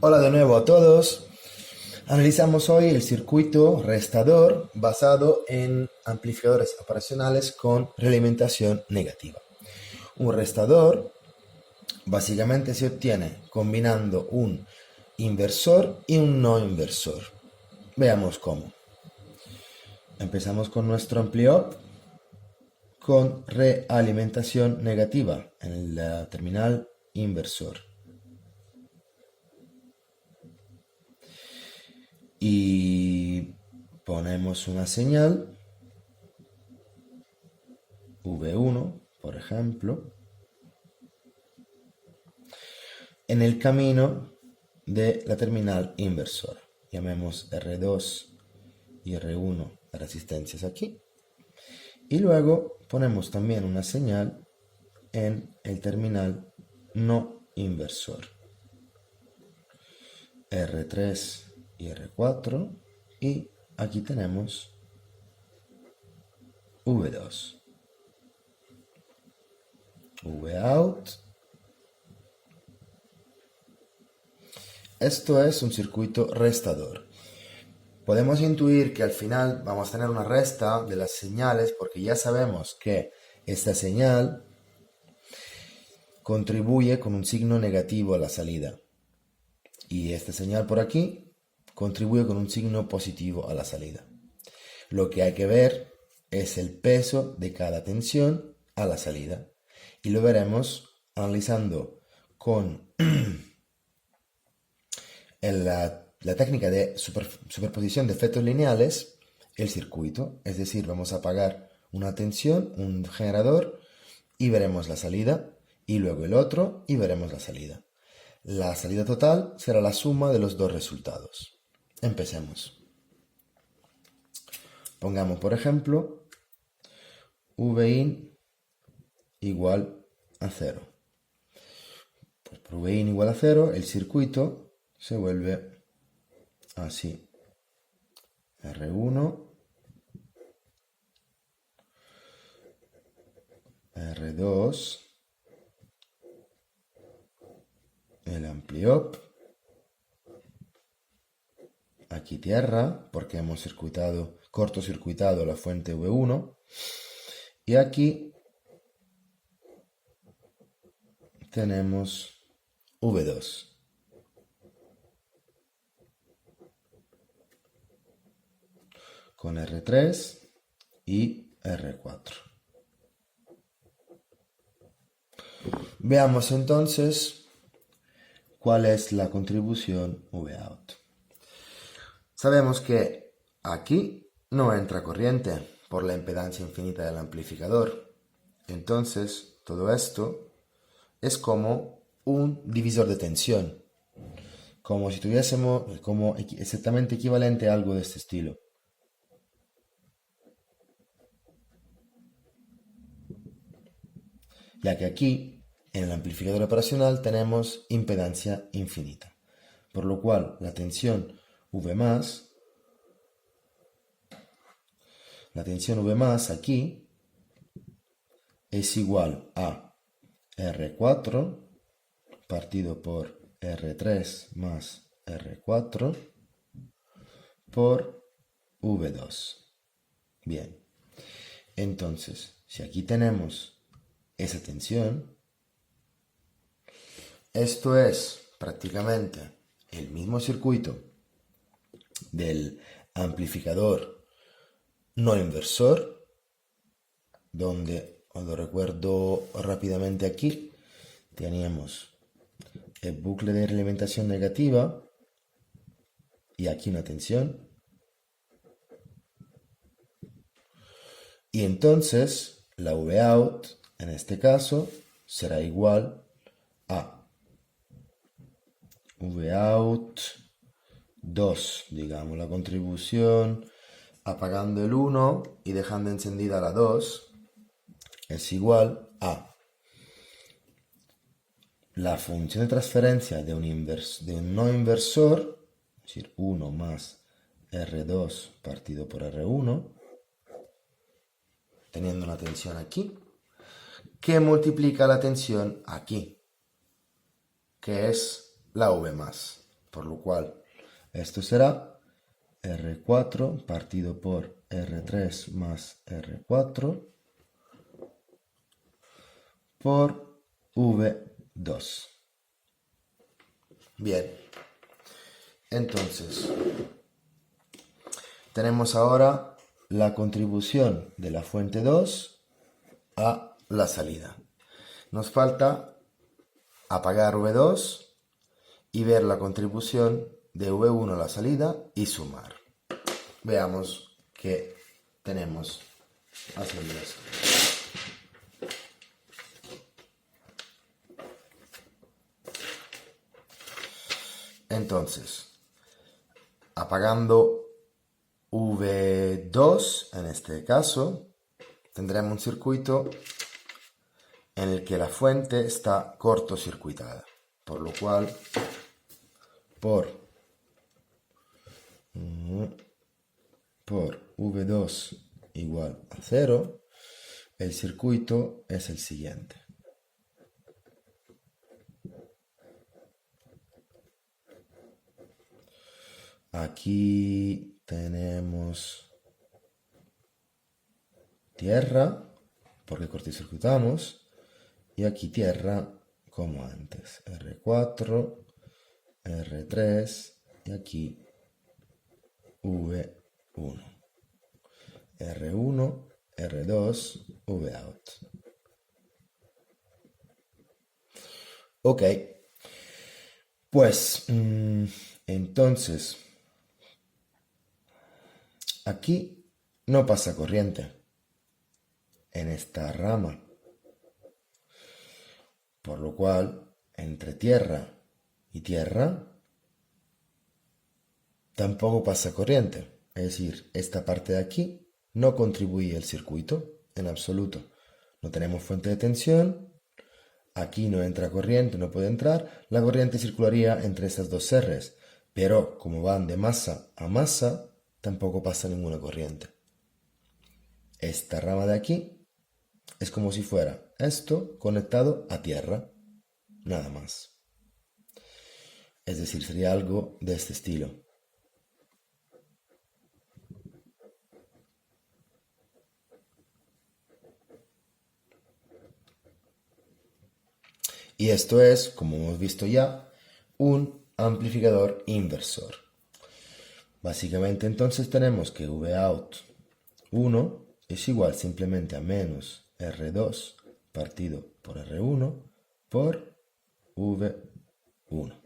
Hola de nuevo a todos. Analizamos hoy el circuito restador basado en amplificadores operacionales con realimentación negativa. Un restador básicamente se obtiene combinando un inversor y un no inversor. Veamos cómo. Empezamos con nuestro ampli-op con realimentación negativa en el terminal inversor. Y ponemos una señal V1, por ejemplo, en el camino de la terminal inversora. Llamemos R2 y R1 las resistencias aquí. Y luego ponemos también una señal en el terminal no inversor. R3 y R4. Y aquí tenemos V2. Vout. Esto es un circuito restador. Podemos intuir que al final vamos a tener una resta de las señales porque ya sabemos que esta señal contribuye con un signo negativo a la salida. Y esta señal por aquí contribuye con un signo positivo a la salida. Lo que hay que ver es el peso de cada tensión a la salida. Y lo veremos analizando con la técnica de superposición de efectos lineales el circuito. Es decir, vamos a apagar una tensión, un generador, y veremos la salida, y luego el otro, y veremos la salida. La salida total será la suma de los dos resultados. Empecemos. Pongamos, por ejemplo, Vin igual a 0. Pues por Vin igual a 0, el circuito se vuelve así. R1, R2, el ampli-op, aquí tierra, porque hemos cortocircuitado la fuente V1, y aquí tenemos V2. Con R3 y R4. Veamos entonces cuál es la contribución Vout. Sabemos que aquí no entra corriente por la impedancia infinita del amplificador. Entonces, todo esto es como un divisor de tensión. Como si tuviésemos como exactamente equivalente a algo de este estilo. Ya que aquí, en el amplificador operacional, tenemos impedancia infinita. Por lo cual, la tensión V+, aquí es igual a R4 partido por R3 más R4 por V2. Bien, entonces, si aquí tenemos esa tensión, esto es prácticamente el mismo circuito del amplificador no inversor, donde, cuando recuerdo rápidamente aquí, teníamos el bucle de realimentación negativa y aquí una tensión. Y entonces la Vout, en este caso, será igual a Vout 2, digamos, la contribución apagando el 1 y dejando encendida la 2 es igual a la función de transferencia de un no inversor, es decir, 1 más R2 partido por R1, teniendo una tensión aquí, que multiplica la tensión aquí, que es la V+. por lo cual esto será R4 partido por R3 más R4 por V2. Bien, entonces tenemos ahora la contribución de la fuente 2 a la salida. Nos falta apagar V2 y ver la contribución de V1 a la salida y sumar. Veamos qué tenemos haciendo esto. Entonces, apagando V2, en este caso, tendremos un circuito en el que la fuente está cortocircuitada, por lo cual, por V2 igual a 0, el circuito es el siguiente. Aquí tenemos tierra, porque cortocircuitamos, y aquí tierra como antes, R4, R3, y aquí V1, R1, R2, Vout. Ok, pues entonces aquí no pasa corriente en esta rama, por lo cual entre tierra y tierra tampoco pasa corriente. Es decir, esta parte de aquí no contribuye al circuito en absoluto. No tenemos fuente de tensión, aquí no entra corriente, no puede entrar. La corriente circularía entre estas dos R's, pero como van de masa a masa, tampoco pasa ninguna corriente. Esta rama de aquí es como si fuera esto conectado a tierra, nada más. Es decir, sería algo de este estilo. Y esto es, como hemos visto ya, un amplificador inversor. Básicamente entonces tenemos que Vout 1 es igual simplemente a menos R2 partido por R1 por V1.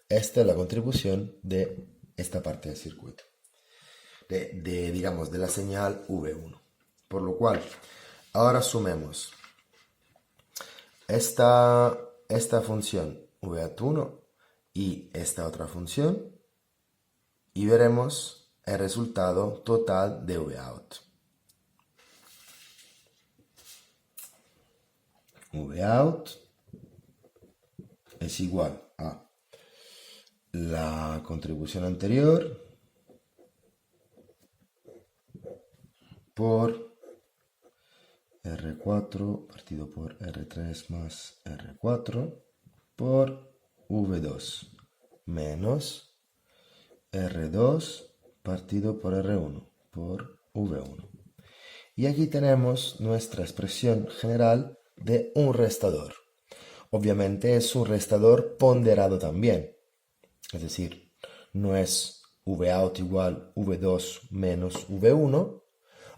Esta es la contribución de esta parte del circuito, digamos, de la señal V1. Por lo cual, ahora sumemos esta función Vout1 y esta otra función y veremos el resultado total de Vout. Vout es igual a la contribución anterior por R4 partido por R3 más R4 por V2 menos R2 partido por R1 por V1. Y aquí tenemos nuestra expresión general de un restador. Obviamente es un restador ponderado también. Es decir, no es Vout igual V2 menos V1,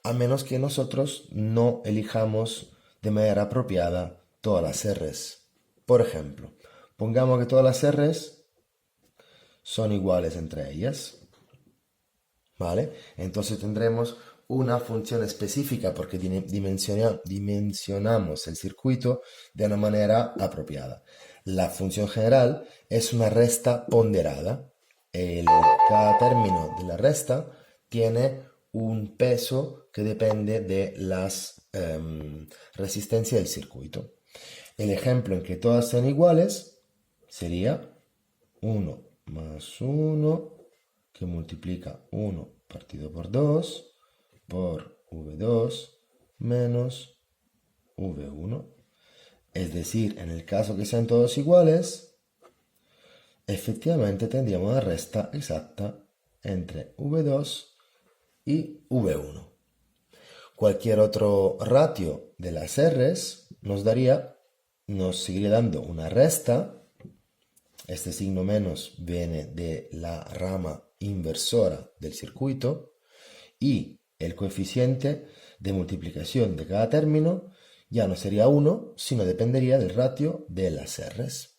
a menos que nosotros no elijamos de manera apropiada todas las R's. Por ejemplo, pongamos que todas las R's son iguales entre ellas. ¿Vale? Entonces tendremos una función específica porque dimensionamos el circuito de una manera apropiada. La función general es una resta ponderada. Cada término de la resta tiene un peso que depende de las resistencias del circuito. El ejemplo en que todas sean iguales sería 1 más 1 que multiplica 1 partido por 2 por V2 menos V1. Es decir, en el caso que sean todos iguales, efectivamente tendríamos una resta exacta entre V2 y V1. Cualquier otro ratio de las R's nos seguiría dando una resta. Este signo menos viene de la rama inversora del circuito y el coeficiente de multiplicación de cada término ya no sería 1, sino dependería del ratio de las R's.